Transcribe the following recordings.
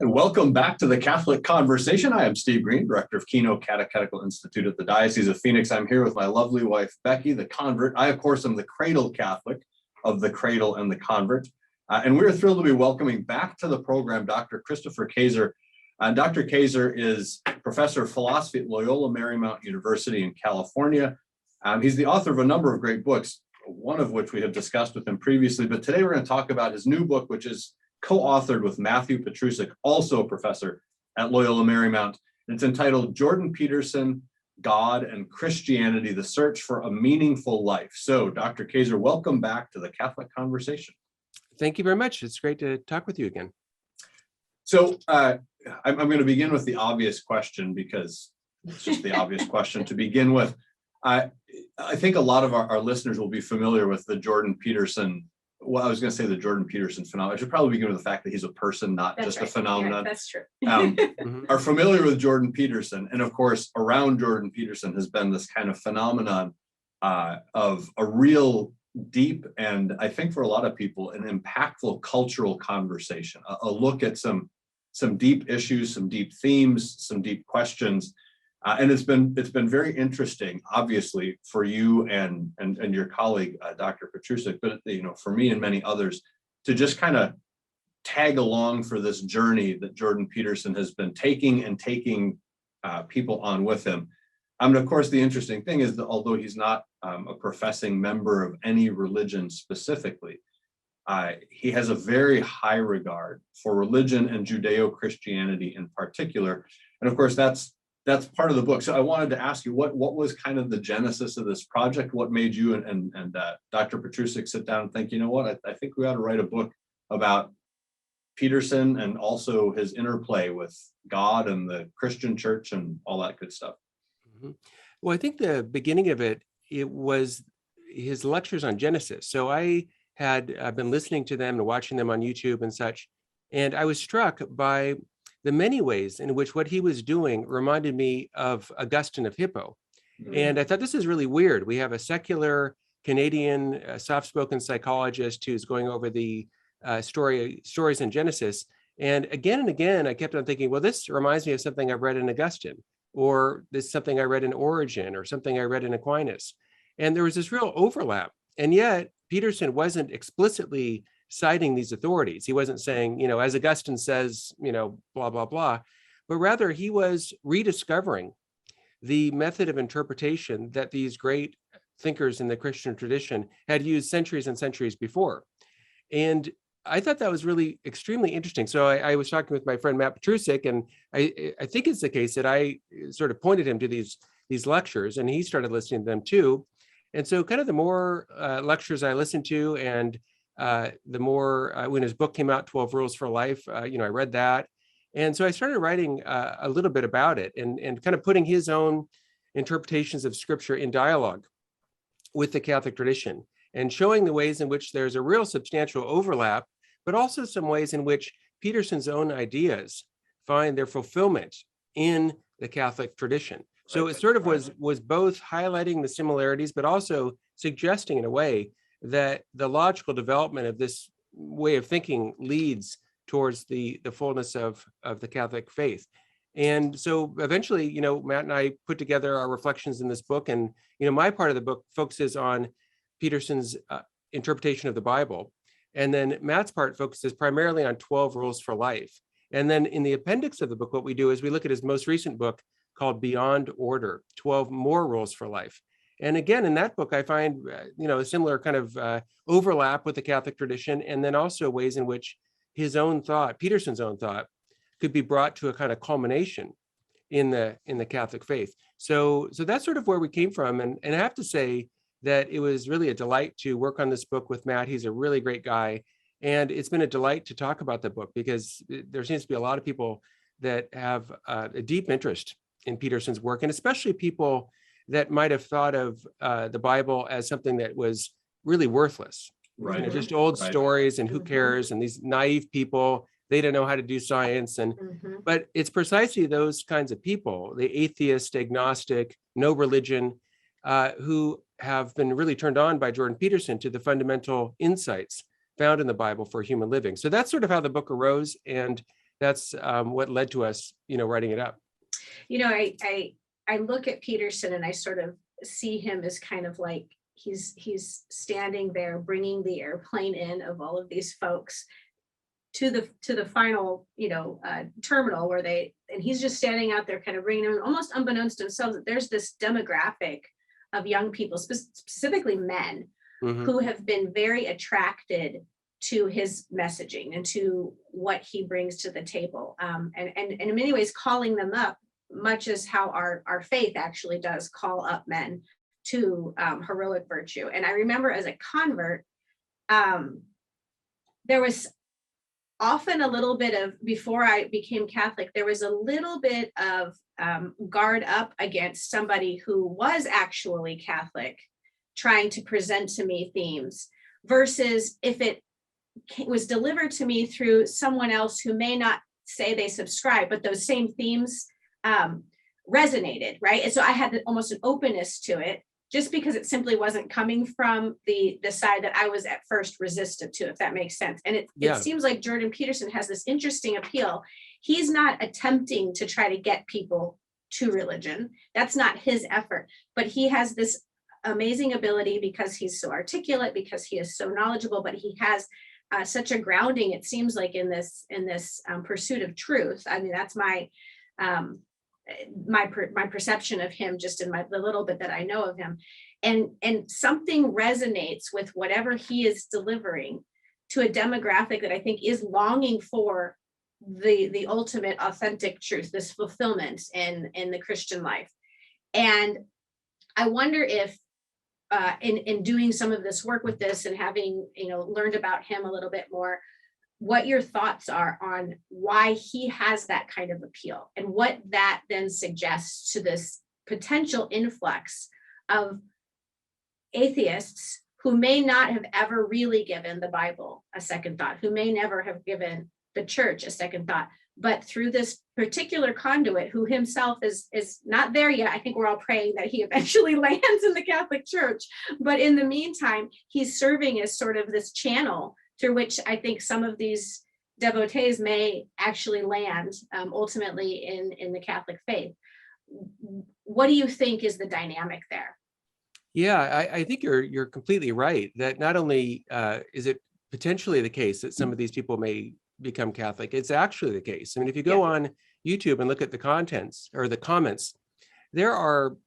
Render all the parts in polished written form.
And welcome back to the Catholic Conversation. I am Steve Green, Director of Keno Catechetical Institute at the Diocese of Phoenix. I'm here with my lovely wife, Becky, the convert. I, of course, am the cradle Catholic of the cradle and the convert. And we're thrilled to be welcoming back to the program Dr. Christopher Kaczor. Dr. Kaczor is Professor of Philosophy at Loyola Marymount University in California. He's the author of a number of great books, one of which we have discussed with him previously. But today we're going to talk about his new book, which is co-authored with Matthew Petrusik, also a professor at Loyola Marymount. It's entitled Jordan Peterson, God and Christianity, the Search for a Meaningful Life. So, Dr. Kaczor, welcome back to the Catholic Conversation. Thank you very much. It's great to talk with you again. So, I'm going to begin with the obvious question because it's just the obvious question to begin with. I think a lot of our listeners will be familiar with the Jordan Peterson. Well, I was going to say the Jordan Peterson phenomenon. I should probably begin with the fact that he's a person, not just a phenomenon. Yeah, that's true. Are familiar with Jordan Peterson. And of course, around Jordan Peterson has been this kind of phenomenon of a real deep, and I think for a lot of people, an impactful cultural conversation, a look at some deep issues, some deep themes, some deep questions. And it's been very interesting, obviously, for you and your colleague, Dr. Petrusik, but for me and many others, to just kind of tag along for this journey that Jordan Peterson has been taking people on with him. And of course, the interesting thing is that although he's not a professing member of any religion specifically, he has a very high regard for religion and Judeo-Christianity in particular. And of course, that's part of the book. So I wanted to ask you, what was kind of the genesis of this project? What made you and Dr. Petrusik sit down and think, you know what, I think we ought to write a book about Peterson and also his interplay with God and the Christian church and all that good stuff? Mm-hmm. Well, I think the beginning of it was his lectures on Genesis. So I've been listening to them and watching them on YouTube and such, and I was struck by the many ways in which what he was doing reminded me of Augustine of Hippo. Mm-hmm. And I thought, this is really weird. We have a secular Canadian soft-spoken psychologist who's going over the stories in Genesis. And again, I kept on thinking, well, this reminds me of something I've read in Augustine, or this is something I read in Origen, or something I read in Aquinas. And there was this real overlap. And yet Peterson wasn't explicitly citing these authorities. He wasn't saying, as Augustine says, blah, blah, blah, but rather he was rediscovering the method of interpretation that these great thinkers in the Christian tradition had used centuries and centuries before. And I thought that was really extremely interesting. So I was talking with my friend Matt Petrusik, and I think it's the case that I sort of pointed him to these lectures, and he started listening to them too. And so kind of the more lectures I listened to, and the more, when his book came out, 12 Rules for Life, I read that. And so I started writing a little bit about it and kind of putting his own interpretations of scripture in dialogue with the Catholic tradition and showing the ways in which there's a real substantial overlap, but also some ways in which Peterson's own ideas find their fulfillment in the Catholic tradition. So it sort of was both highlighting the similarities, but also suggesting in a way that the logical development of this way of thinking leads towards the fullness of the Catholic faith. And so eventually, Matt and I put together our reflections in this book. And, my part of the book focuses on Peterson's interpretation of the Bible. And then Matt's part focuses primarily on 12 Rules for Life. And then in the appendix of the book, what we do is we look at his most recent book called Beyond Order, 12 More Rules for Life. And again, in that book, I find, a similar kind of overlap with the Catholic tradition, and then also ways in which his own thought, Peterson's own thought, could be brought to a kind of culmination in the Catholic faith. So that's sort of where we came from. And I have to say that it was really a delight to work on this book with Matt. He's a really great guy. And it's been a delight to talk about the book because there seems to be a lot of people that have a deep interest in Peterson's work, and especially people that might have thought of the Bible as something that was really worthless, right? Just old stories, and who cares? And these naive people, they don't know how to do science. And but it's precisely those kinds of people, the atheist, agnostic, no religion, who have been really turned on by Jordan Peterson to the fundamental insights found in the Bible for human living. So that's sort of how the book arose. And that's what led to us, writing it up. I look at Peterson and I sort of see him as kind of like he's standing there bringing the airplane in of all of these folks to the final terminal where and he's just standing out there kind of bringing them, almost unbeknownst to themselves, that there's this demographic of young people, specifically men, who have been very attracted to his messaging and to what he brings to the table, and in many ways calling them up, much as how our faith actually does call up men to heroic virtue. And I remember as a convert, there was often a little bit of, before I became Catholic, there was a little bit of guard up against somebody who was actually Catholic trying to present to me themes, versus if it was delivered to me through someone else who may not say they subscribe, but those same themes resonated, right? And so I had almost an openness to it, just because it simply wasn't coming from the side that I was at first resistant to, if that makes sense. And it seems like Jordan Peterson has this interesting appeal. He's not attempting to try to get people to religion. That's not his effort, but he has this amazing ability, because he's so articulate, because he is so knowledgeable, but he has such a grounding, it seems like, in this pursuit of truth. I mean, that's my perception of him, just in the little bit that I know of him, and something resonates with whatever he is delivering to a demographic that I think is longing for the ultimate authentic truth, this fulfillment in the Christian life. And I wonder if in doing some of this work with this and having learned about him a little bit more, what your thoughts are on why he has that kind of appeal, and what that then suggests to this potential influx of atheists who may not have ever really given the Bible a second thought, who may never have given the church a second thought, but through this particular conduit, who himself is not there yet. I think we're all praying that he eventually lands in the Catholic Church, but in the meantime, he's serving as sort of this channel through which I think some of these devotees may actually land ultimately in the Catholic faith. What do you think is the dynamic there? Yeah, I think you're completely right, that not only is it potentially the case that some of these people may become Catholic, it's actually the case. I mean, if you go on YouTube and look at the contents or the comments, there are,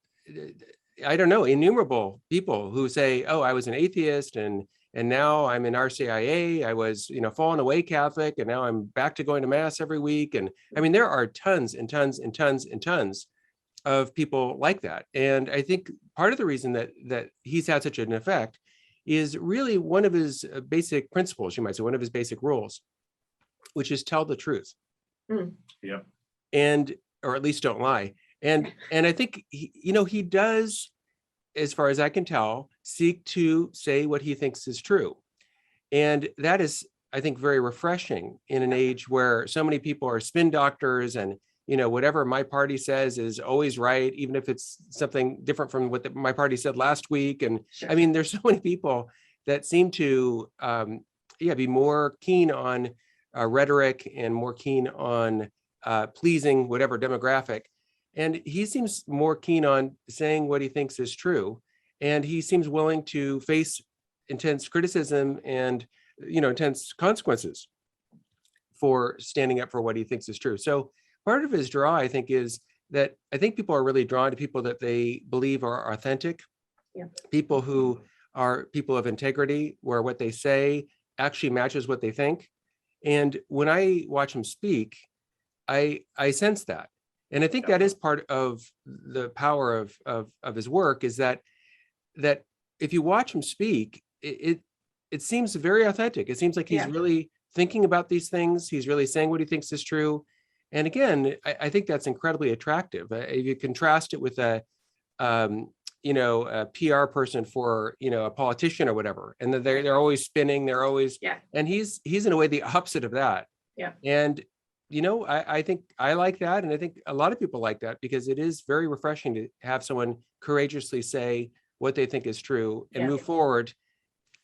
I don't know, innumerable people who say, oh, I was an atheist and now I'm in RCIA. I was, fallen away Catholic, and now I'm back to going to mass every week. And I mean, there are tons and tons and tons and tons of people like that. And I think part of the reason that he's had such an effect is really one of his basic principles, you might say, one of his basic rules, which is tell the truth. Yeah. And, or at least don't lie. And I think, he does, as far as I can tell, seek to say what he thinks is true. And that is, I think, very refreshing in an age where so many people are spin doctors and, whatever my party says is always right, even if it's something different from what my party said last week. And Sure. I mean, there's so many people that seem to, be more keen on rhetoric and more keen on pleasing whatever demographic. And he seems more keen on saying what he thinks is true. And he seems willing to face intense criticism and, intense consequences for standing up for what he thinks is true. So part of his draw, I think, is that I think people are really drawn to people that they believe are authentic, people who are people of integrity, where what they say actually matches what they think. And when I watch him speak, I sense that. And I think that is part of the power of his work, is that if you watch him speak, it seems very authentic. It seems like he's really thinking about these things. He's really saying what he thinks is true. And again, I think that's incredibly attractive. If you contrast it with a PR person for, a politician or whatever, and they're always spinning, they're always, and he's in a way the opposite of that. Yeah. And, I think I like that. And I think a lot of people like that, because it is very refreshing to have someone courageously say what they think is true and move forward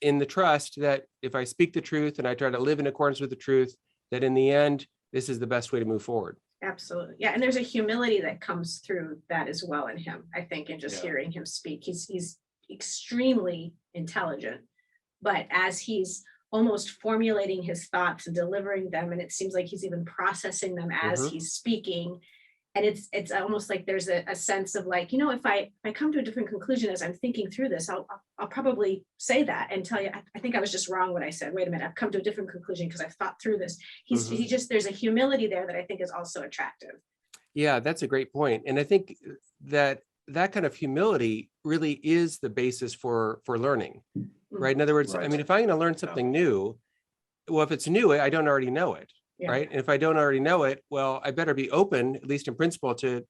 in the trust that if I speak the truth and I try to live in accordance with the truth, that in the end, this is the best way to move forward. Absolutely. Yeah. And there's a humility that comes through that as well in him, I think, and just hearing him speak. He's extremely intelligent, but as he's almost formulating his thoughts and delivering them, and it seems like he's even processing them as he's speaking. And it's almost like there's a sense of like, if I come to a different conclusion as I'm thinking through this, I'll probably say that and tell you, I think I was just wrong what I said. Wait a minute, I've come to a different conclusion because I've thought through this. He just, there's a humility there that I think is also attractive. Yeah, that's a great point. And I think that kind of humility really is the basis for learning, right? In other words, I mean, if I'm going to learn something new, well, if it's new, I don't already know it. Yeah. Right. And if I don't already know it, well, I better be open, at least in principle, to,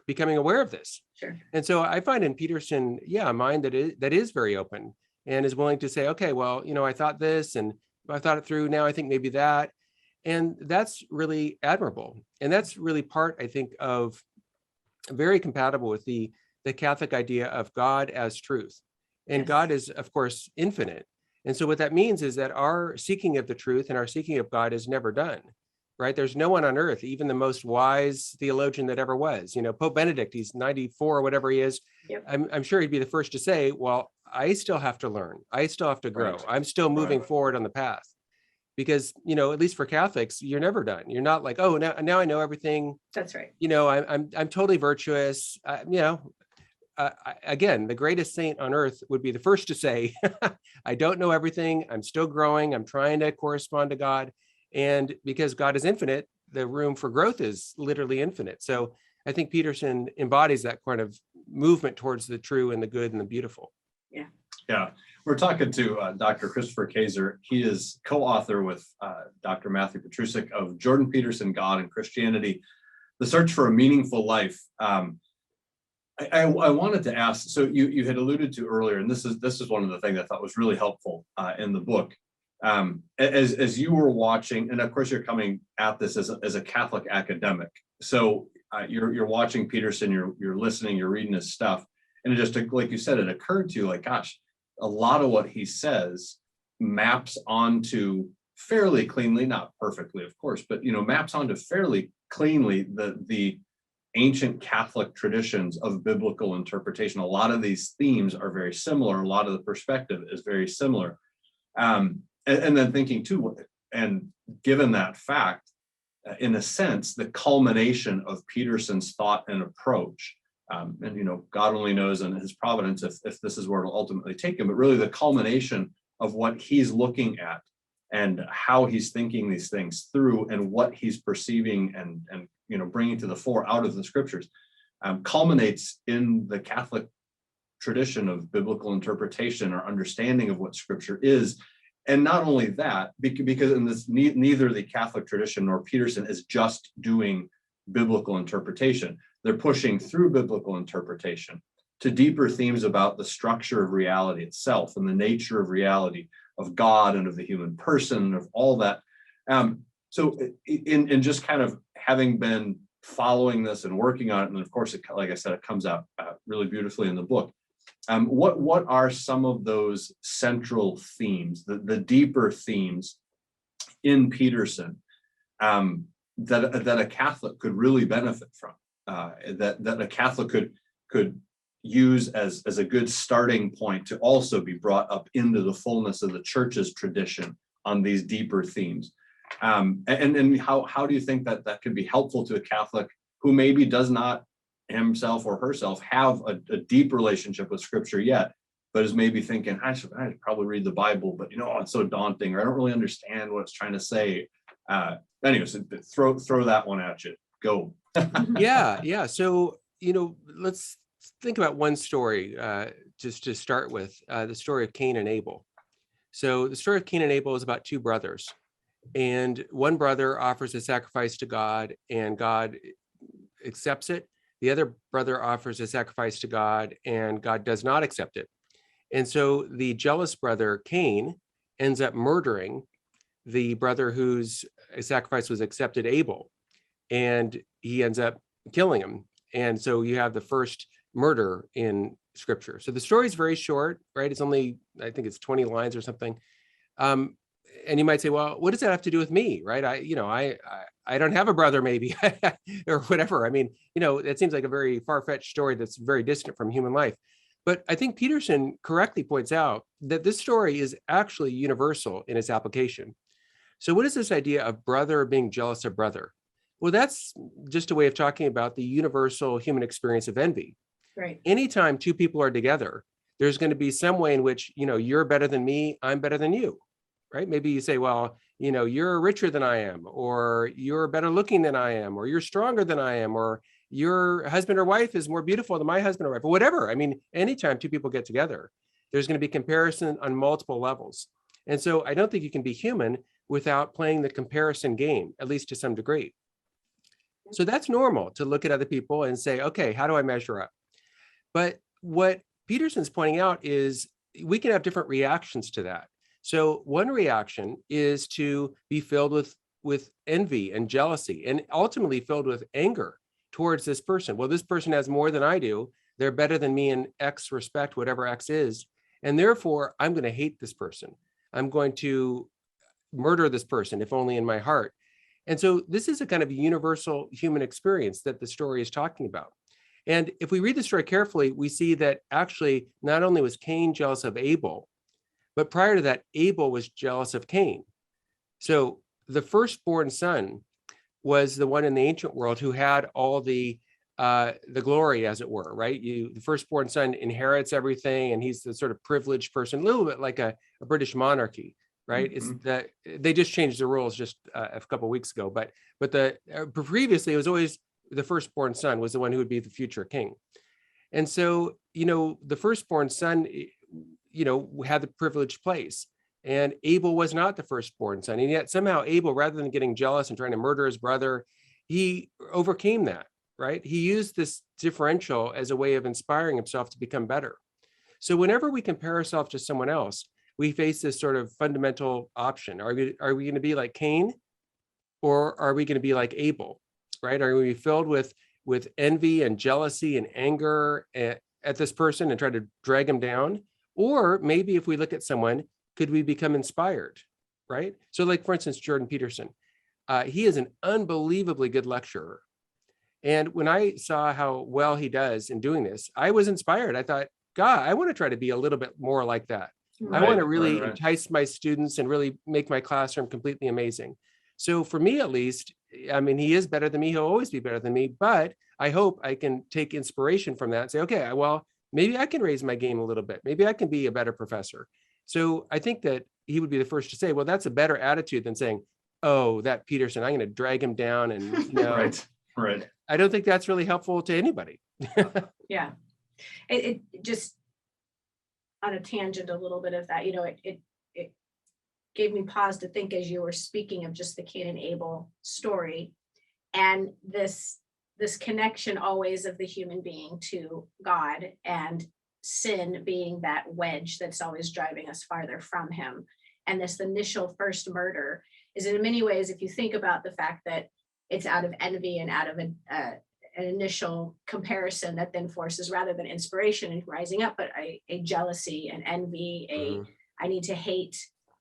becoming aware of this. Sure. And so I find in Peterson, a mind that is very open and is willing to say, okay, well, I thought this and I thought it through. Now I think maybe that. And that's really admirable. And that's really part, I think, of very compatible with the Catholic idea of God as truth. And God is, of course, infinite. And so what that means is that our seeking of the truth and our seeking of God is never done, right? There's no one on earth, even the most wise theologian that ever was, Pope Benedict, he's 94 or whatever he is. Yep. I'm sure he'd be the first to say, well, I still have to learn. I still have to grow. Right. I'm still moving forward on the path. Because, at least for Catholics, you're never done. You're not like, oh, now I know everything. That's right. I'm totally virtuous. Again, the greatest saint on earth would be the first to say, I don't know everything. I'm still growing. I'm trying to correspond to God. And because God is infinite, the room for growth is literally infinite. So I think Peterson embodies that kind of movement towards the true and the good and the beautiful. Yeah. Yeah. We're talking to Dr. Christopher Kaser. He is co-author with Dr. Matthew Petrusik of Jordan Peterson, God and Christianity, The Search for a Meaningful Life. I wanted to ask, so you had alluded to earlier, and this is one of the things I thought was really helpful in the book. As you were watching, and of course you're coming at this as a Catholic academic, so you're watching Peterson, you're listening, you're reading his stuff, and it just, like you said, it occurred to you like, gosh, a lot of what he says maps onto fairly cleanly, not perfectly, of course, but maps onto fairly cleanly the ancient Catholic traditions of biblical interpretation. A lot of these themes are very similar. A lot of the perspective is very similar. And then thinking too, and given that fact, in a sense, the culmination of Peterson's thought and approach, and God only knows in his providence if this is where it'll ultimately take him, but really the culmination of what he's looking at and how he's thinking these things through and what he's perceiving and bringing to the fore out of the scriptures culminates in the Catholic tradition of biblical interpretation or understanding of what scripture is. And not only that, because in this, neither the Catholic tradition nor Peterson is just doing biblical interpretation. They're pushing through biblical interpretation to deeper themes about the structure of reality itself and the nature of reality, of God and of the human person, of all that. So in just kind of having been following this and working on it, and of course, like I said, it comes out really beautifully in the book. What are some of those central themes, the deeper themes in Peterson that a Catholic could really benefit from, that a Catholic could use as a good starting point to also be brought up into the fullness of the church's tradition on these deeper themes? And how do you think that could be helpful to a Catholic who maybe does not himself or herself have a deep relationship with scripture yet, but is maybe thinking, I should probably read the Bible, but it's so daunting, or I don't really understand what it's trying to say. Anyways, throw that one at you. Go. Yeah. So, let's think about one story just to start with, the story of Cain and Abel. So the story of Cain and Abel is about two brothers, and one brother offers a sacrifice to God and God accepts it. The other brother offers a sacrifice to God and God does not accept it. And so the jealous brother Cain ends up murdering the brother whose sacrifice was accepted, Abel, and he ends up killing him. And so you have the first murder in scripture. So the story is very short, right? It's only, I think it's 20 lines or something. and you might say, well, what does that have to do with me, right? I don't have a brother, maybe, or whatever. I mean, it seems like a very far-fetched story that's very distant from human life. But I think Peterson correctly points out that this story is actually universal in its application. So what is this idea of brother being jealous of brother? Well, that's just a way of talking about the universal human experience of envy. Right. Anytime two people are together, there's going to be some way in which, you're better than me, I'm better than you, right? Maybe you say, well, you're richer than I am, or you're better looking than I am, or you're stronger than I am, or your husband or wife is more beautiful than my husband or wife, or whatever. I mean, anytime two people get together, there's going to be comparison on multiple levels. And so I don't think you can be human without playing the comparison game, at least to some degree. So that's normal to look at other people and say, okay, how do I measure up? But what Peterson's pointing out is we can have different reactions to that. So one reaction is to be filled with envy and jealousy, and ultimately filled with anger towards this person. Well, this person has more than I do. They're better than me in X respect, whatever X is. And therefore, I'm going to hate this person. I'm going to murder this person, if only in my heart. And so this is a kind of universal human experience that the story is talking about. And if we read the story carefully, we see that actually not only was Cain jealous of Abel, but prior to that, Abel was jealous of Cain. So the firstborn son was the one in the ancient world who had all the glory, as it were, right? The firstborn son inherits everything, and he's the sort of privileged person, a little bit like a British monarchy, right? It's that they just changed the rules just a couple of weeks ago, but previously it was always the firstborn son was the one who would be the future king. And so, the firstborn son, had the privileged place, and Abel was not the firstborn son. And yet somehow Abel, rather than getting jealous and trying to murder his brother, he overcame that, right? He used this differential as a way of inspiring himself to become better. So whenever we compare ourselves to someone else, we face this sort of fundamental option. Are we going to be like Cain, or are we going to be like Abel? Right? Are we filled with envy and jealousy and anger at this person and try to drag him down? Or maybe if we look at someone, could we become inspired? Right? So like, for instance, Jordan Peterson, he is an unbelievably good lecturer. And when I saw how well he does in doing this, I was inspired. I thought, God, I want to try to be a little bit more like that. I want to really entice my students and really make my classroom completely amazing. So for me, at least, I mean, he is better than me. He'll always be better than me, but I hope I can take inspiration from that and say, okay, well, maybe I can raise my game a little bit. Maybe I can be a better professor. So I think that he would be the first to say, well, that's a better attitude than saying, oh, that Peterson, I'm going to drag him down. And right. I don't think that's really helpful to anybody. Yeah. It just, on a tangent, a little bit of that, it gave me pause to think as you were speaking of just the Cain and Abel story, and this connection always of the human being to God, and sin being that wedge that's always driving us farther from him. And this initial first murder is, in many ways, if you think about the fact that it's out of envy and out of an initial comparison that then forces, rather than inspiration and rising up, but a jealousy and envy, I need to hate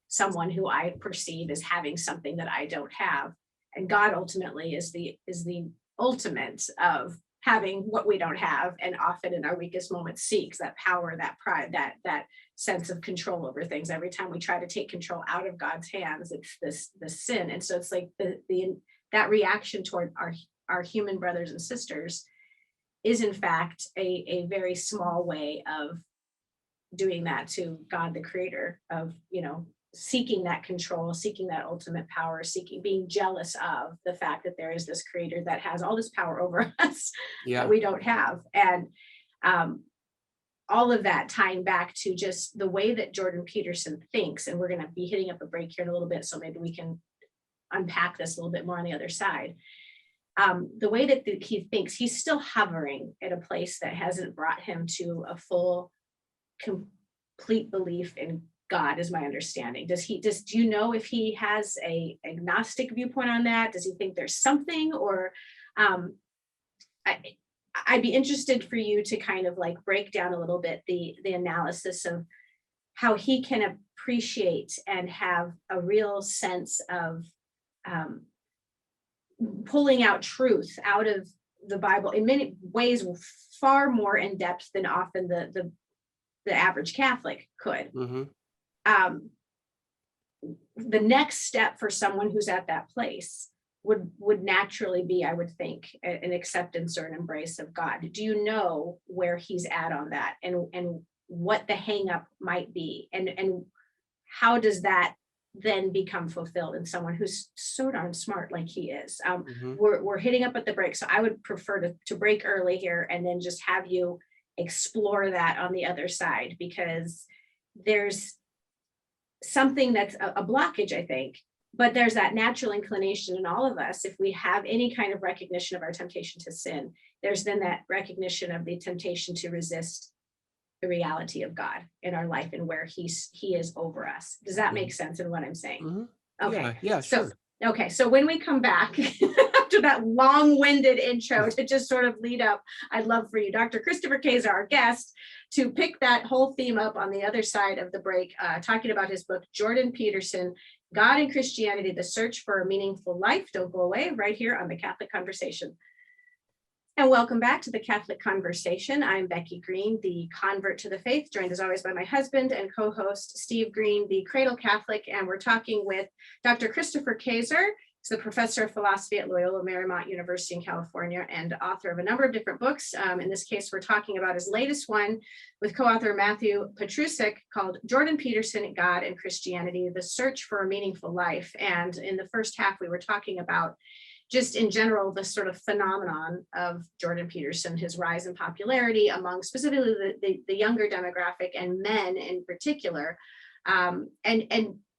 someone who I perceive as having something that I don't have. And God ultimately is the ultimate of having what we don't have, and often in our weakest moments seeks that power, that pride, that sense of control over things. Every time we try to take control out of God's hands, it's the sin. And so it's like that reaction toward our human brothers and sisters is in fact a very small way of doing that to God, the creator, of, seeking that control, seeking that ultimate power, being jealous of the fact that there is this creator that has all this power over us that we don't have. And all of that tying back to just the way that Jordan Peterson thinks, and we're going to be hitting up a break here in a little bit, so maybe we can unpack this a little bit more on the other side. The way that he thinks, he's still hovering at a place that hasn't brought him to a full, complete belief in God, is my understanding. Do you know if he has a agnostic viewpoint on that? Does he think there's something, or I'd be interested for you to kind of like break down a little bit the analysis of how he can appreciate and have a real sense of pulling out truth out of the Bible in many ways, far more in depth than often the average Catholic could. The next step for someone who's at that place would naturally be, I would think, an acceptance or an embrace of God. Do you know where he's at on that, and what the hang up might be, and how does that then become fulfilled in someone who's so darn smart like he is? We're hitting up at the break, so I would prefer to break early here and then just have you explore that on the other side, because there's something that's a blockage, I think, but there's that natural inclination in all of us. If we have any kind of recognition of our temptation to sin, there's then that recognition of the temptation to resist the reality of God in our life and where he is over us. Does that make sense in what I'm saying? Okay. Yeah, sure. So when we come back after that long-winded intro to just sort of lead up, I'd love for you, Dr. Christopher Kaczor, our guest, to pick that whole theme up on the other side of the break, talking about his book, Jordan Peterson, God and Christianity, The Search for a Meaningful Life. Don't go away, right here on The Catholic Conversation. And welcome back to The Catholic Conversation. I'm Becky Green, the convert to the faith, joined as always by my husband and co-host Steve Green, the Cradle Catholic, and we're talking with Dr. Christopher Kaczor. He's the professor of philosophy at Loyola Marymount University in California and author of a number of different books. In this case, we're talking about his latest one with co-author Matthew Petrusik, called Jordan Peterson, God and Christianity, The Search for a Meaningful Life. And in the first half, we were talking about just in general, the sort of phenomenon of Jordan Peterson, his rise in popularity among specifically the younger demographic and men in particular, and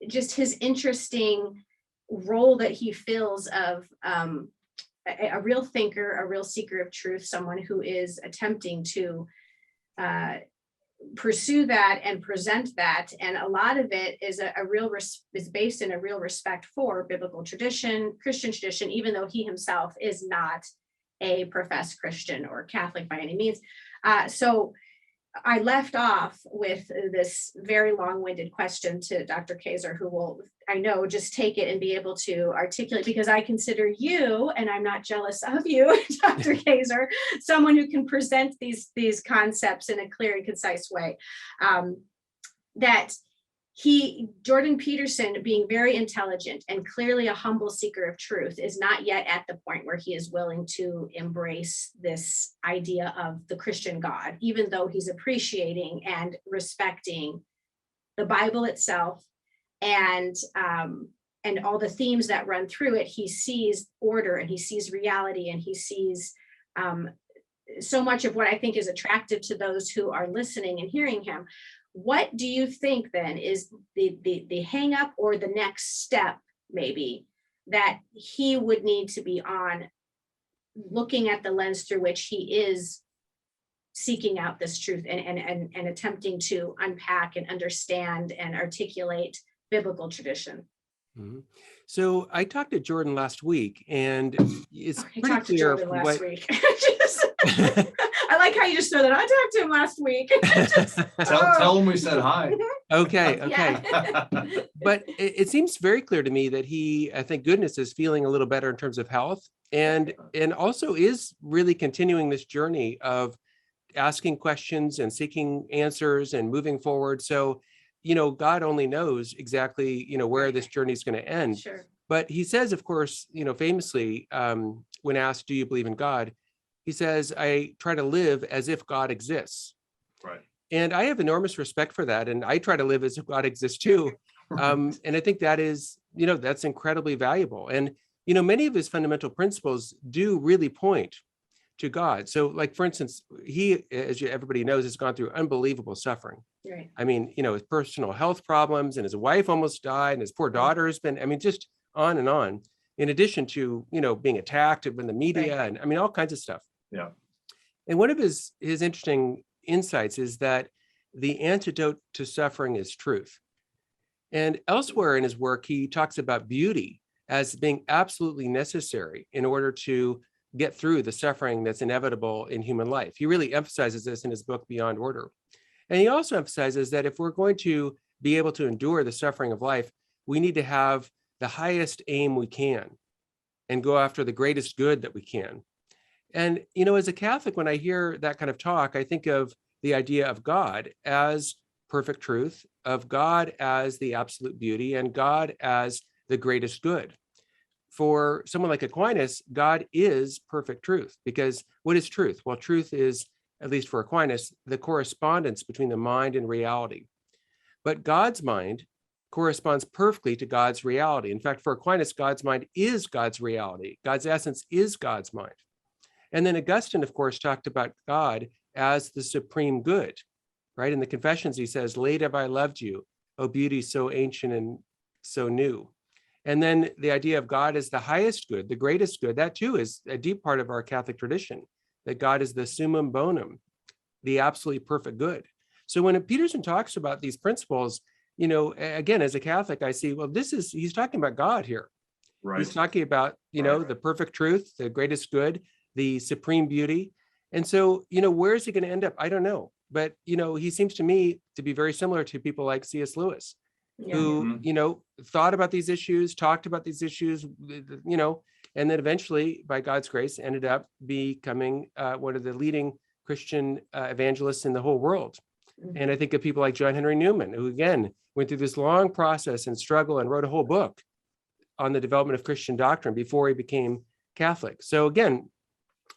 just his interesting role that he fills of a real thinker, a real seeker of truth, someone who is attempting to pursue that and present that, and a lot of it is is based in a real respect for biblical tradition, Christian tradition, even though he himself is not a professed Christian or Catholic by any means. So I left off with this very long-winded question to Dr. Kaczor, who will, I know, just take it and be able to articulate, because I consider you, and I'm not jealous of you, Dr. Kaczor, someone who can present these concepts in a clear and concise way. That Jordan Peterson, being very intelligent and clearly a humble seeker of truth, is not yet at the point where he is willing to embrace this idea of the Christian God, even though he's appreciating and respecting the Bible itself and all the themes that run through it. He sees order and he sees reality and he sees so much of what I think is attractive to those who are listening and hearing him. What do you think then is the hang up or the next step, maybe, that he would need to be on, looking at the lens through which he is seeking out this truth and attempting to unpack and understand and articulate biblical tradition? So I talked to Jordan last week, and it's I pretty talked to clear Jordan from last what week. I like how you just throw that. I talked to him last week. Tell him we said hi. Okay. Yeah. But it seems very clear to me that he, I thank goodness, is feeling a little better in terms of health, and also is really continuing this journey of asking questions and seeking answers and moving forward. So, God only knows exactly, where this journey is going to end. Sure. But he says, of course, famously, when asked, do you believe in God? He says, I try to live as if God exists. Right. And I have enormous respect for that. And I try to live as if God exists too. And I think that is, that's incredibly valuable. And, many of his fundamental principles do really point to God. So, like, for instance, he, as everybody knows, has gone through unbelievable suffering. Right. I mean, his personal health problems, and his wife almost died, and his poor daughter has been, just on and on, in addition to, being attacked in the media, Right. and all kinds of stuff. Yeah. And one of his interesting insights is that the antidote to suffering is truth. And elsewhere in his work, he talks about beauty as being absolutely necessary in order to get through the suffering that's inevitable in human life. He really emphasizes this in his book, Beyond Order. And he also emphasizes that if we're going to be able to endure the suffering of life, we need to have the highest aim we can and go after the greatest good that we can. And, as a Catholic, when I hear that kind of talk, I think of the idea of God as perfect truth, of God as the absolute beauty, and God as the greatest good. For someone like Aquinas, God is perfect truth, because what is truth? Well, truth is, at least for Aquinas, the correspondence between the mind and reality. But God's mind corresponds perfectly to God's reality. In fact, for Aquinas, God's mind is God's reality. God's essence is God's mind. And then Augustine, of course, talked about God as the supreme good, right? In the Confessions, he says, late have I loved you, O beauty so ancient and so new. And then the idea of God as the highest good, the greatest good, that too is a deep part of our Catholic tradition, that God is the summum bonum, the absolutely perfect good. So when Peterson talks about these principles, again, as a Catholic, I see, well, he's talking about God here. Right. He's talking about, the perfect truth, the greatest good, the supreme beauty. And so, where is he going to end up? I don't know. But, he seems to me to be very similar to people like C.S. Lewis, who, thought about these issues, talked about these issues, and then eventually, by God's grace, ended up becoming one of the leading Christian evangelists in the whole world. And I think of people like John Henry Newman, who, again, went through this long process and struggle and wrote a whole book on the development of Christian doctrine before he became Catholic. So again,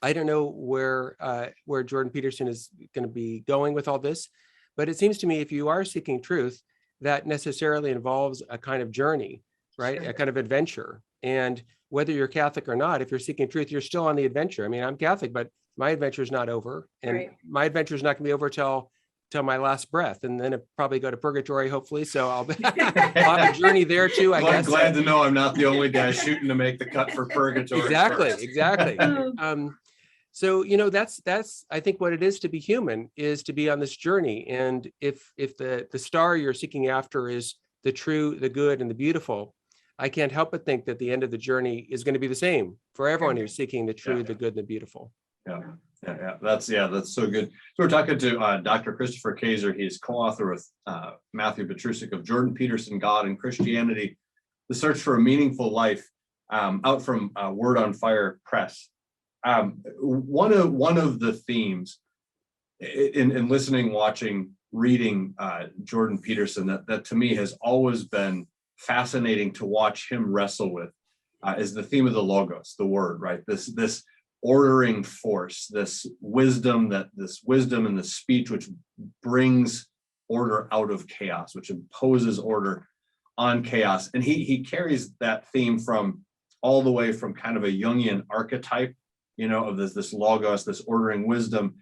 I don't know where Jordan Peterson is going to be going with all this, but it seems to me if you are seeking truth, that necessarily involves a kind of journey, right? Sure. A kind of adventure. And whether you're Catholic or not, if you're seeking truth, you're still on the adventure. I mean, I'm Catholic, but my adventure is not over. And my adventure is not going to be over till my last breath. And then I'll probably go to purgatory, hopefully. So I'll have a journey there too, I guess. Glad to know I'm not the only guy shooting to make the cut for purgatory. Exactly. So, that's I think what it is to be human, is to be on this journey. And if the star you're seeking after is the true, the good, and the beautiful, I can't help but think that the end of the journey is going to be the same for everyone who's seeking the true, the good, and the beautiful. Yeah. That's so good. So we're talking to Dr. Christopher Kaiser. He's co-author with Matthew Petrusik of Jordan Peterson, God and Christianity, The Search for a Meaningful Life, out from Word on Fire Press. One of the themes in listening, watching, reading Jordan Peterson that to me has always been fascinating to watch him wrestle with is the theme of the Logos, the Word, right? This ordering force, this wisdom and the speech which brings order out of chaos, which imposes order on chaos. And he carries that theme from all the way from kind of a Jungian archetype, of this Logos, this ordering wisdom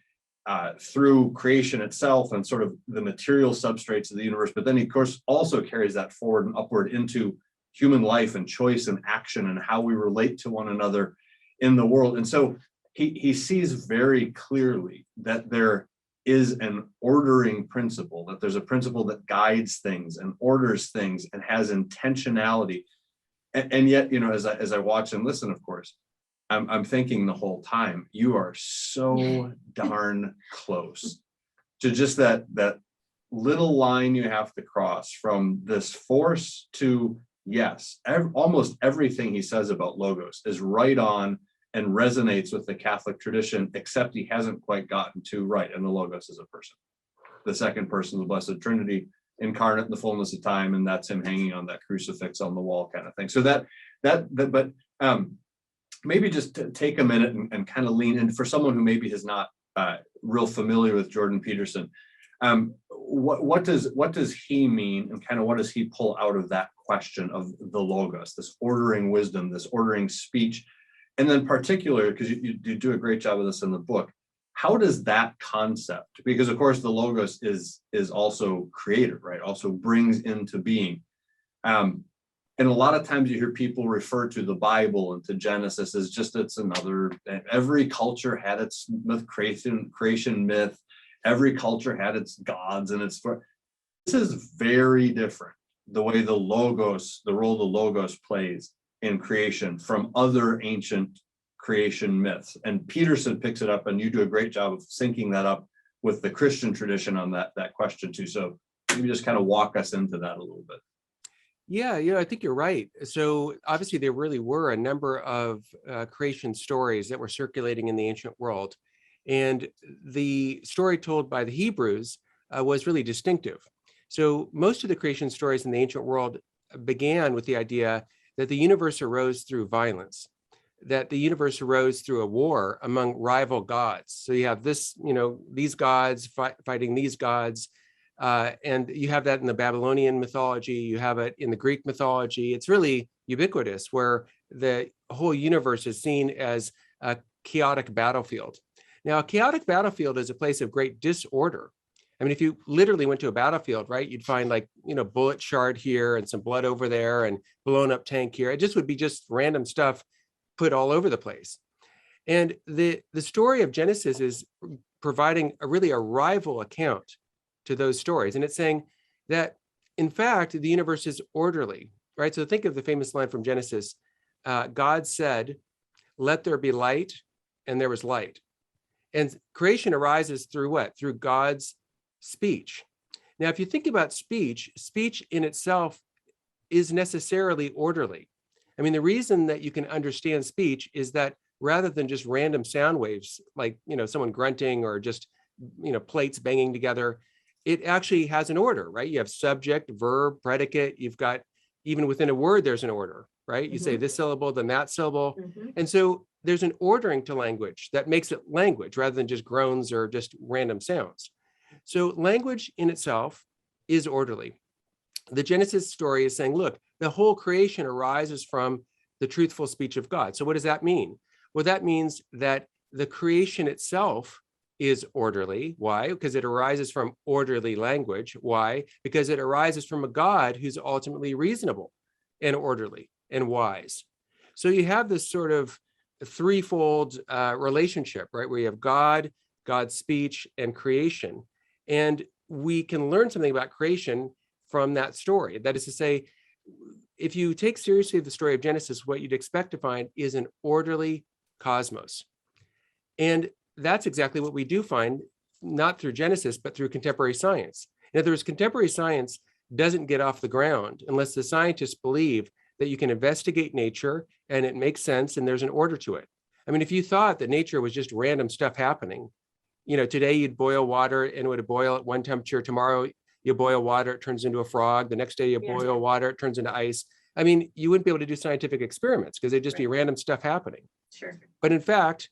through creation itself and sort of the material substrates of the universe. But then he, of course, also carries that forward and upward into human life and choice and action and how we relate to one another in the world. And so he sees very clearly that there is an ordering principle, that there's a principle that guides things and orders things and has intentionality. And yet, as I watch and listen, of course, I'm thinking the whole time, you are so darn close to just that little line you have to cross from this force to yes. Almost everything he says about Logos is right on and resonates with the Catholic tradition, except he hasn't quite gotten to right. And the Logos is a person, the second person of the Blessed Trinity, incarnate in the fullness of time, and that's him hanging on that crucifix on the wall, kind of thing. So but maybe just to take a minute and kind of lean in for someone who maybe is not real familiar with Jordan Peterson. What does he mean, and kind of what does he pull out of that question of the Logos, this ordering wisdom, this ordering speech? And then particularly, because you do a great job of this in the book, how does that concept, because of course the Logos is also creator, right? Also brings into being. And a lot of times you hear people refer to the Bible and to Genesis as just every culture had its creation myth. Every culture had its gods and this is very different. The way the role the Logos plays in creation from other ancient creation myths. And Peterson picks it up, and you do a great job of syncing that up with the Christian tradition on that question too. So Maybe just kind of walk us into that a little bit. Yeah, I think you're right. So obviously there really were a number of creation stories that were circulating in the ancient world. And the story told by the Hebrews was really distinctive. So most of the creation stories in the ancient world began with the idea that the universe arose through violence, that the universe arose through a war among rival gods. So you have this, these gods fighting these gods. And you have that in the Babylonian mythology, you have it in the Greek mythology. It's really ubiquitous, where the whole universe is seen as a chaotic battlefield. Now, a chaotic battlefield is a place of great disorder. I mean, if you literally went to a battlefield, right, you'd find bullet shard here and some blood over there and blown up tank here. It just would be just random stuff put all over the place. And the story of Genesis is providing a rival account to those stories. And it's saying that, in fact, the universe is orderly, right? So think of the famous line from Genesis. God said, "Let there be light," and there was light. And creation arises through what? Through God's speech. Now, if you think about speech in itself is necessarily orderly. I mean, the reason that you can understand speech is that rather than just random sound waves, like, someone grunting or just, plates banging together, it actually has an order, right? You have subject, verb, predicate. You've got, even within a word, there's an order, right? You say this syllable, then that syllable. And so there's an ordering to language that makes it language rather than just groans or just random sounds. So language in itself is orderly. The Genesis story is saying, look, the whole creation arises from the truthful speech of God. So what does that mean? Well, that means that the creation itself is orderly. Why? Because it arises from orderly language. Why? Because it arises from a God who's ultimately reasonable and orderly and wise. So you have this sort of threefold relationship, right? Where you have God, God's speech, and creation. And we can learn something about creation from that story. That is to say, if you take seriously the story of Genesis, what you'd expect to find is an orderly cosmos. And that's exactly what we do find, not through Genesis, but through contemporary science. In other words, contemporary science doesn't get off the ground unless the scientists believe that you can investigate nature and it makes sense and there's an order to it. I mean, if you thought that nature was just random stuff happening, today you'd boil water and it would boil at one temperature. Tomorrow you boil water, it turns into a frog. The next day you boil water, it turns into ice. I mean, you wouldn't be able to do scientific experiments because they'd just be random stuff happening. Sure. But in fact,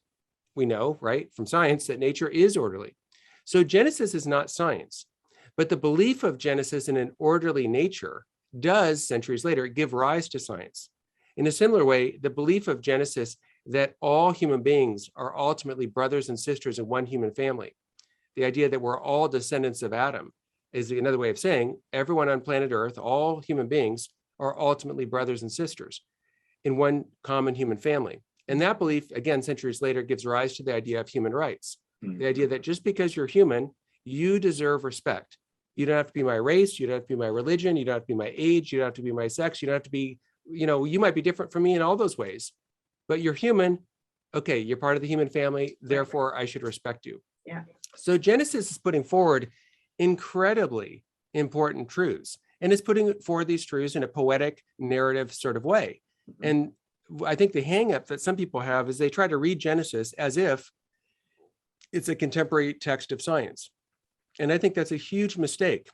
we know, right, from science that nature is orderly. So Genesis is not science, but the belief of Genesis in an orderly nature does, centuries later, give rise to science. In a similar way, the belief of Genesis that all human beings are ultimately brothers and sisters in one human family, the idea that we're all descendants of Adam, is another way of saying everyone on planet Earth, all human beings, are ultimately brothers and sisters in one common human family. And that belief, again, centuries later, gives rise to the idea of human rights. The idea that just because you're human, you deserve respect. You don't have to be my race, you don't have to be my religion, you don't have to be my age, you don't have to be my sex, you don't have to be, you might be different from me in all those ways, but you're human. Okay, you're part of the human family, therefore I should respect you. Yeah. So Genesis is putting forward incredibly important truths, and it's putting forward these truths in a poetic narrative sort of way. And I think the hang up that some people have is they try to read Genesis as if it's a contemporary text of science. And I think that's a huge mistake.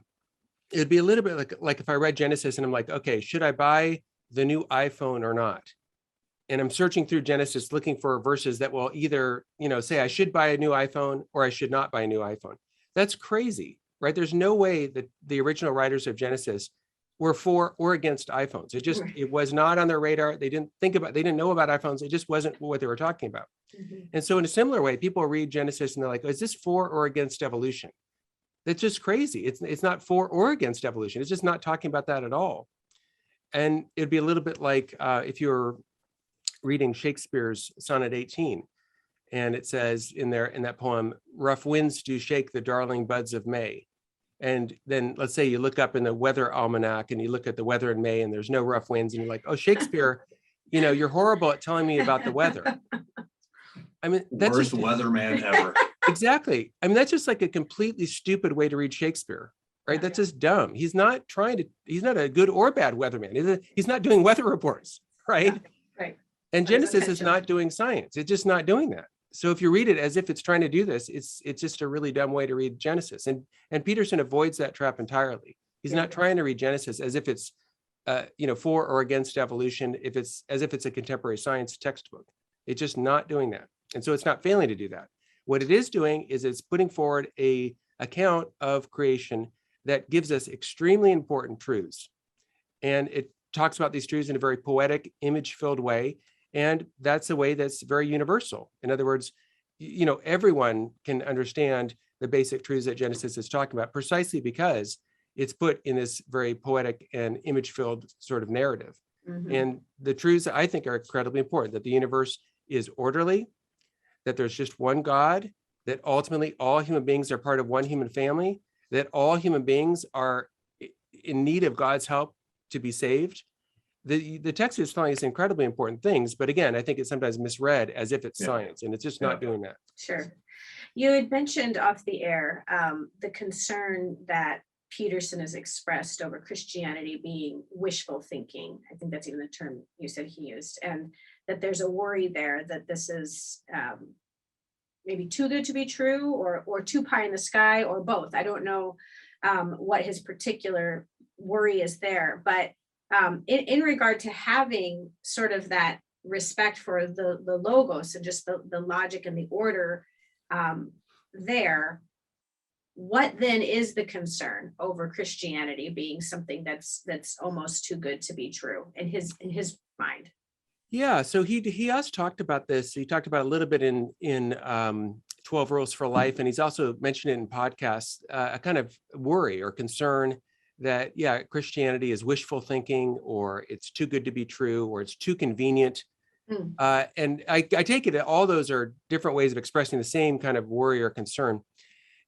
It'd be a little bit like if I read Genesis and I'm like, okay, should I buy the new iPhone or not? And I'm searching through Genesis looking for verses that will either, say I should buy a new iPhone or I should not buy a new iPhone. That's crazy, right? There's no way that the original writers of Genesis were for or against iPhones. It was not on their radar. They didn't know about iPhones. It just wasn't what they were talking about. And so in a similar way, people read Genesis and they're like, is this for or against evolution? That's just crazy. It's not for or against evolution. It's just not talking about that at all. And it'd be a little bit like if you're reading Shakespeare's Sonnet 18, and it says in that poem, rough winds do shake the darling buds of May. And then let's say you look up in the weather almanac and you look at the weather in May and there's no rough winds and you're like, oh, Shakespeare, you're horrible at telling me about the weather. I mean, that's worst weatherman ever. Exactly. I mean, that's just like a completely stupid way to read Shakespeare. right? That's just dumb. He's not a good or bad weatherman. He's not doing weather reports, right? Yeah, right. And Not his Genesis is intention. not doing science. It's just not doing that. So if you read it as if it's trying to do this, it's just a really dumb way to read Genesis. And Peterson avoids that trap entirely. He's Yeah. not trying to read Genesis as if it's for or against evolution, as if it's a contemporary science textbook. It's just not doing that. And so it's not failing to do that. What it is doing is it's putting forward a account of creation that gives us extremely important truths. And it talks about these truths in a very poetic, image-filled way. And that's a way that's very universal. In other words, everyone can understand the basic truths that Genesis is talking about precisely because it's put in this very poetic and image-filled sort of narrative. Mhm. And the truths I think are incredibly important, that the universe is orderly, that there's just one God, that ultimately all human beings are part of one human family, that all human beings are in need of God's help to be saved. The text is telling us incredibly important things, but again, I think it's sometimes misread as if it's science, and it's just not doing that. Sure. You had mentioned off the air the concern that Peterson has expressed over Christianity being wishful thinking. I think that's even the term you said he used, and that there's a worry there that this is maybe too good to be true, or too pie in the sky, or both. I don't know what his particular worry is there, but in regard to having sort of that respect for the logos and just the logic and the order there, what then is the concern over Christianity being something that's almost too good to be true in his mind? Yeah, so he has talked about this. He talked about a little bit in 12 Rules for Life, and he's also mentioned it in podcasts, a kind of worry or concern that, Christianity is wishful thinking, or it's too good to be true, or it's too convenient. And I take it that all those are different ways of expressing the same kind of worry or concern.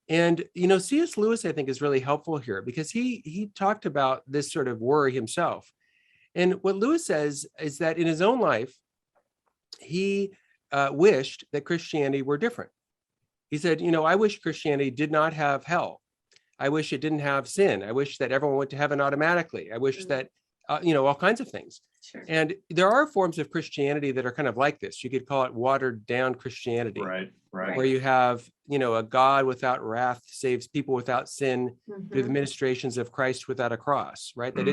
And, C.S. Lewis, I think, is really helpful here because he talked about this sort of worry himself. And what Lewis says is that in his own life, he wished that Christianity were different. He said, I wish Christianity did not have hell. I wish it didn't have sin. I wish that everyone went to heaven automatically. I wish that, all kinds of things. Sure. And there are forms of Christianity that are kind of like this. You could call it watered down Christianity. Right. Where you have, a God without wrath saves people without sin through the ministrations of Christ without a cross, right? That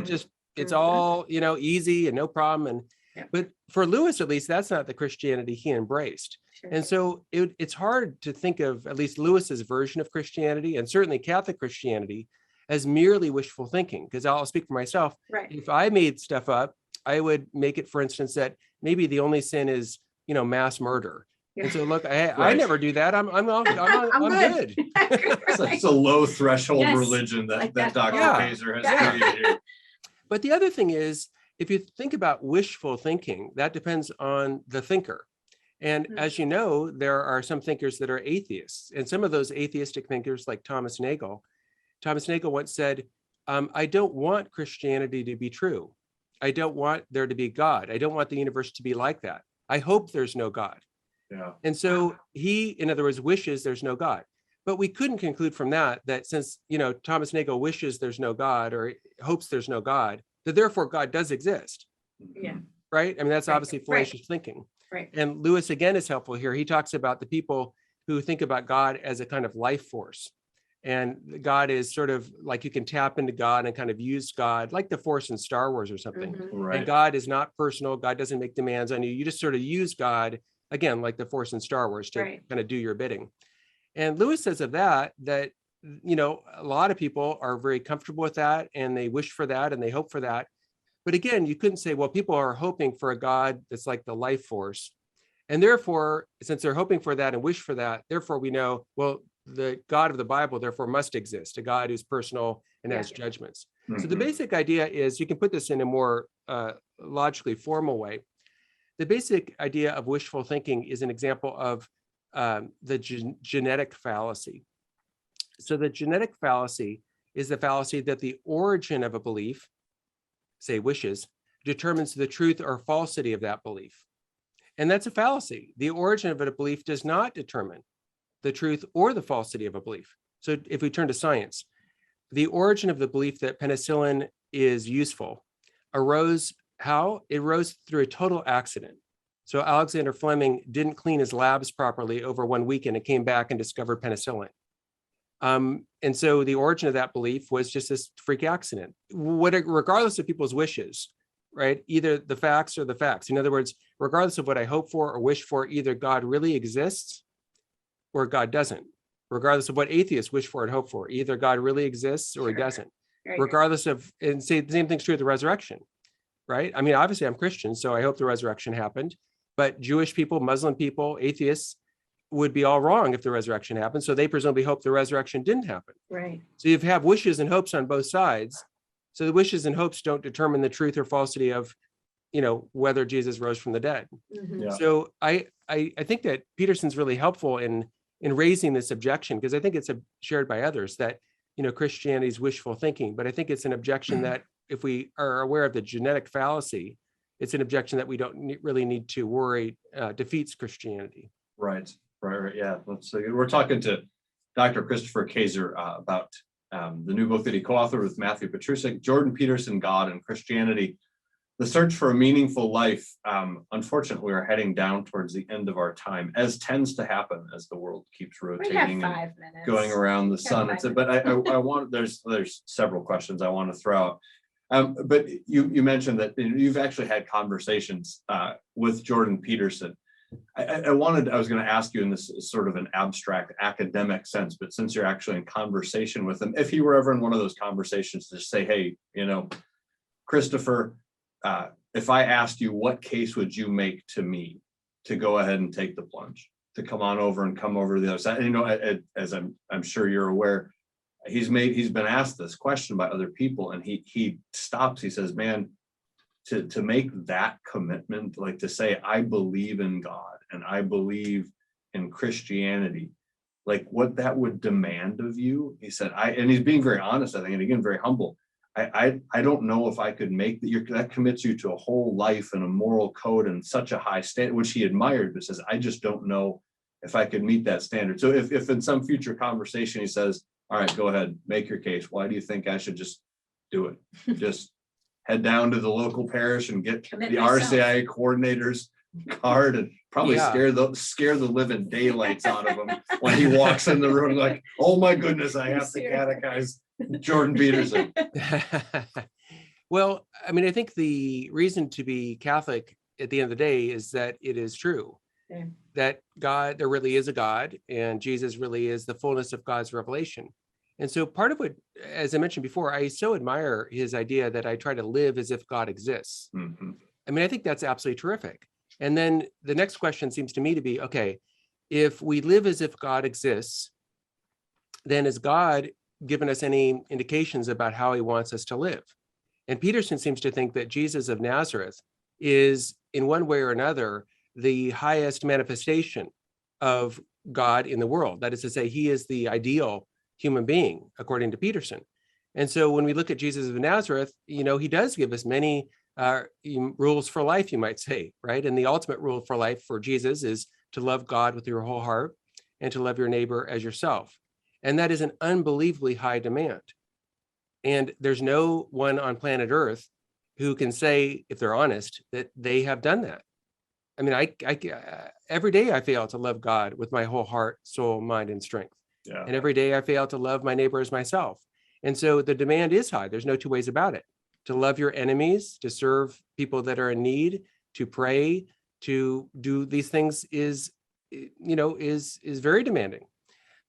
it's all, easy and no problem. But for Lewis, at least, that's not the Christianity he embraced. Sure. And so it's hard to think of at least Lewis's version of Christianity, and certainly Catholic Christianity, as merely wishful thinking. Because I'll speak for myself. Right. If I made stuff up, I would make it, for instance, that maybe the only sin is, mass murder. And so look, I never do that. I'm good. Such a low threshold Yes, religion that like that that. Dr. Yeah. Pazer has created. But the other thing is, if you think about wishful thinking, that depends on the thinker. And as you know, there are some thinkers that are atheists. And some of those atheistic thinkers, like Thomas Nagel once said, I don't want Christianity to be true. I don't want there to be God. I don't want the universe to be like that. I hope there's no God. Yeah. And so he, in other words, wishes there's no God. But we couldn't conclude from that since, Thomas Nagel wishes there's no God or hopes there's no God, that therefore God does exist. Yeah. Right? I mean, that's obviously fallacious thinking. Right. And Lewis, again, is helpful here. He talks about the people who think about God as a kind of life force. And God is sort of like you can tap into God and kind of use God, like the Force in Star Wars or something. Right. And God is not personal. God doesn't make demands on you. You just sort of use God, again, like the Force in Star Wars, to kind of do your bidding. And Lewis says of that, a lot of people are very comfortable with that, and they wish for that, and they hope for that. But again, you couldn't say, well, people are hoping for a God that's like the life force. And therefore, since they're hoping for that and wish for that, therefore we know, well, the God of the Bible therefore must exist, a God who's personal and has judgments. So the basic idea is, you can put this in a more logically formal way. The basic idea of wishful thinking is an example of the genetic fallacy. So the genetic fallacy is the fallacy that the origin of a belief, say wishes, determines the truth or falsity of that belief. And that's a fallacy. The origin of a belief does not determine the truth or the falsity of a belief. So if we turn to science, the origin of the belief that penicillin is useful arose how? It rose through a total accident. So Alexander Fleming didn't clean his labs properly over one weekend and came back and discovered penicillin. And so the origin of that belief was just this freak accident, regardless of people's wishes, right? Either the facts or the facts. In other words, regardless of what I hope for or wish for, either God really exists or God doesn't. Regardless of what atheists wish for and hope for, either God really exists or he doesn't. Regardless of, and say the same thing's true of the resurrection, right? I mean, obviously I'm Christian, so I hope the resurrection happened, but Jewish people, Muslim people, atheists would be all wrong if the resurrection happened. So they presumably hope the resurrection didn't happen. Right. So you have wishes and hopes on both sides. So the wishes and hopes don't determine the truth or falsity of, whether Jesus rose from the dead. Mhm. Yeah. So I think that Peterson's really helpful in raising this objection, because I think it's shared by others that, Christianity is wishful thinking, but I think it's an objection that if we are aware of the genetic fallacy, it's an objection that we don't really need to worry defeats Christianity. Right. Yeah. We're talking to Dr. Christopher Kaiser about the new book that he co-authored with Matthew Petrusik, Jordan Peterson, God and Christianity, the search for a meaningful life. Unfortunately, we are heading down towards the end of our time, as tends to happen as the world keeps We have rotating 5 minutes. going around the have sun. 5 But I want, there's several questions I want to throw out. But you mentioned that you've actually had conversations with Jordan Peterson. I was going to ask you in this sort of an abstract academic sense, but since you're actually in conversation with him, if you were ever in one of those conversations to say, hey, Christopher, if I asked you, what case would you make to me to go ahead and take the plunge, to come on over and come over to the other side? And, as I'm sure you're aware, he's been asked this question by other people, and he stops. He says, man, to make that commitment, like to say, I believe in God and I believe in Christianity, like what that would demand of you. He said, and he's being very honest, I think, and again, very humble. I don't know if I could make that commits you to a whole life and a moral code and such a high standard, which he admired, but says, I just don't know if I could meet that standard. So if in some future conversation he says, all right, go ahead, make your case. Why do you think I should just do it? Just head down to the local parish and get Commit the myself. RCIA coordinator's card and probably Yeah. scare the living daylights out of him when he walks in the room, like, oh my goodness, I have to catechize Jordan Peterson. Well, I mean, I think the reason to be Catholic at the end of the day is that it is true. Yeah. That God, there really is a God, and Jesus really is the fullness of God's revelation. And so part of what, as I mentioned before, I so admire his idea that I try to live as if God exists. Mm-hmm. I mean, I think that's absolutely terrific. And then the next question seems to me to be, okay, if we live as if God exists, then has God given us any indications about how he wants us to live? And Peterson seems to think that Jesus of Nazareth is, in one way or another, the highest manifestation of God in the world. That is to say, he is the ideal human being, according to Peterson. And so when we look at Jesus of Nazareth, he does give us many rules for life, you might say, right? And the ultimate rule for life for Jesus is to love God with your whole heart and to love your neighbor as yourself. And that is an unbelievably high demand. And there's no one on planet Earth who can say, if they're honest, that they have done that. I mean, I every day I fail to love God with my whole heart, soul, mind, and strength. Yeah. And every day I fail to love my neighbor as myself. And so the demand is high. There's no two ways about it. To love your enemies, to serve people that are in need, to pray, to do these things is very demanding.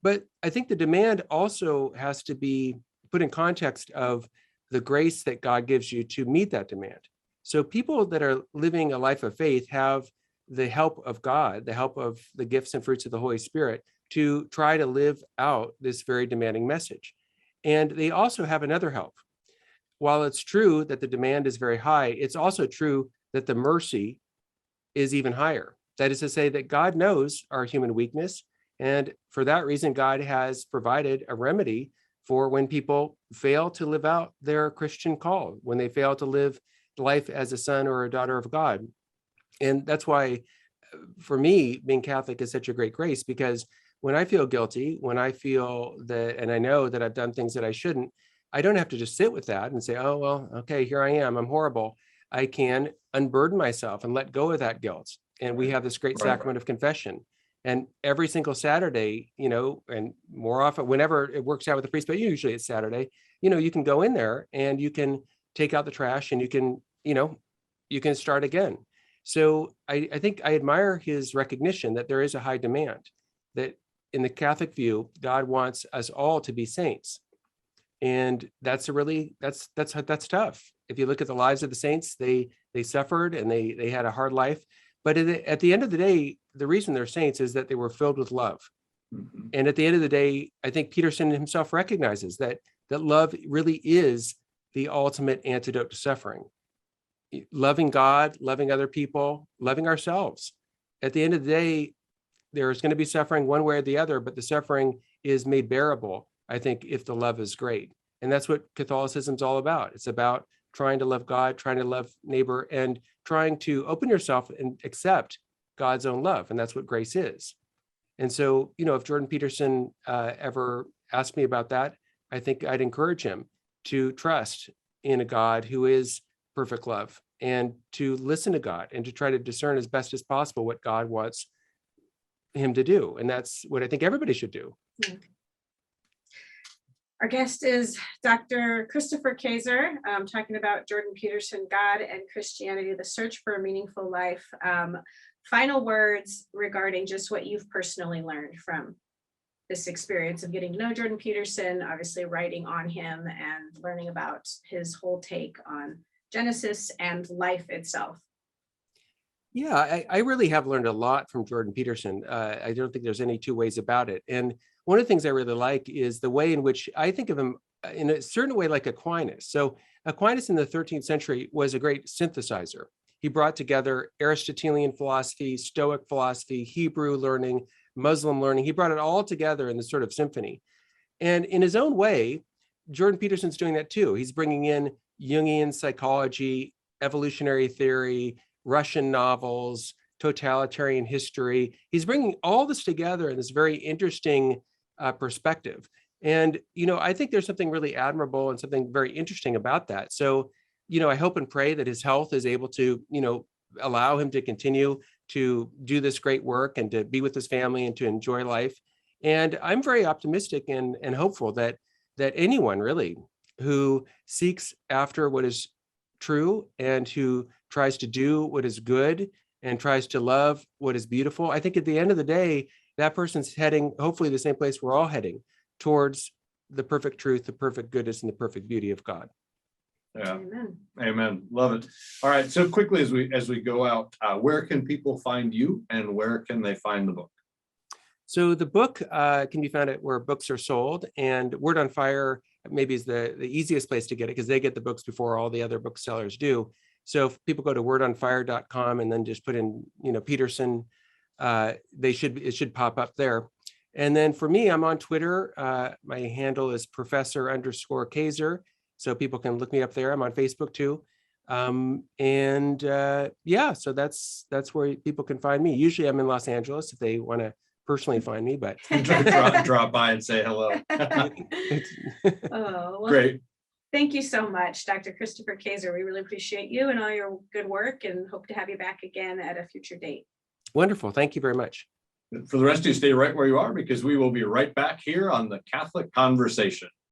But I think the demand also has to be put in context of the grace that God gives you to meet that demand. So people that are living a life of faith have the help of God, the help of the gifts and fruits of the Holy Spirit to try to live out this very demanding message. And they also have another help. While it's true that the demand is very high, it's also true that the mercy is even higher. That is to say that God knows our human weakness. And for that reason, God has provided a remedy for when people fail to live out their Christian call, when they fail to live life as a son or a daughter of God. And that's why, for me, being Catholic is such a great grace, because when I feel guilty, when I feel that, and I know that I've done things that I shouldn't, I don't have to just sit with that and say, oh, well, okay, here I am. I'm horrible. I can unburden myself and let go of that guilt. And we have this great Right. sacrament of confession. And every single Saturday, and more often, whenever it works out with the priest, but usually it's Saturday, you can go in there and you can take out the trash and you can start again. So I think I admire his recognition that there is a high demand, that in the Catholic view, God wants us all to be saints. And that's tough. If you look at the lives of the saints, they suffered and they had a hard life. But at the end of the day, the reason they're saints is that they were filled with love. Mhm. And at the end of the day, I think Peterson himself recognizes that love really is the ultimate antidote to suffering. Loving God, loving other people, loving ourselves. At the end of the day, there's going to be suffering one way or the other, but the suffering is made bearable, I think, if the love is great. And that's what Catholicism's all about. It's about trying to love God, trying to love neighbor, and trying to open yourself and accept God's own love. And that's what grace is. And so, if Jordan Peterson ever asked me about that, I think I'd encourage him to trust in a God who is perfect love, and to listen to God and to try to discern as best as possible what God wants him to do. And that's what I think everybody should do. Yeah. Our guest is Dr. Christopher Kaiser, talking about Jordan Peterson, God and Christianity, the search for a meaningful life. Final words regarding just what you've personally learned from this experience of getting to know Jordan Peterson, obviously writing on him and learning about his whole take on Genesis and life itself. Yeah, I really have learned a lot from Jordan Peterson. I don't think there's any two ways about it. And one of the things I really like is the way in which I think of him in a certain way like Aquinas. So Aquinas in the 13th century was a great synthesizer. He brought together Aristotelian philosophy, Stoic philosophy, Hebrew learning, Muslim learning. He brought it all together in this sort of symphony. And in his own way, Jordan Peterson's doing that too. He's bringing in Jungian psychology, evolutionary theory, Russian novels, totalitarian history. He's bringing all this together in this very interesting perspective. And, I think there's something really admirable and something very interesting about that. So, I hope and pray that his health is able to, allow him to continue to do this great work and to be with his family and to enjoy life. And I'm very optimistic and hopeful that anyone really who seeks after what is true and who tries to do what is good and tries to love what is beautiful, I think at the end of the day, that person's heading hopefully the same place we're all heading, towards the perfect truth, the perfect goodness, and the perfect beauty of God. Yeah. Amen. Amen. Love it. All right. So quickly as we go out, where can people find you and where can they find the book? So the book can be found at where books are sold, and Word on Fire maybe is the easiest place to get it because they get the books before all the other booksellers do. So if people go to wordonfire.com and then just put in, Peterson, it should pop up there. And then for me, I'm on Twitter. My handle is Professor_Kaiser. So people can look me up there. I'm on Facebook too. So that's where people can find me. Usually I'm in Los Angeles if they want to personally find me, but drop by and say hello. Oh, well, Great. thank you so much, Dr. Christopher Kaiser. We really appreciate you and all your good work and hope to have you back again at a future date. Wonderful. Thank you very much. For the rest of you, stay right where you are because we will be right back here on the Catholic Conversation.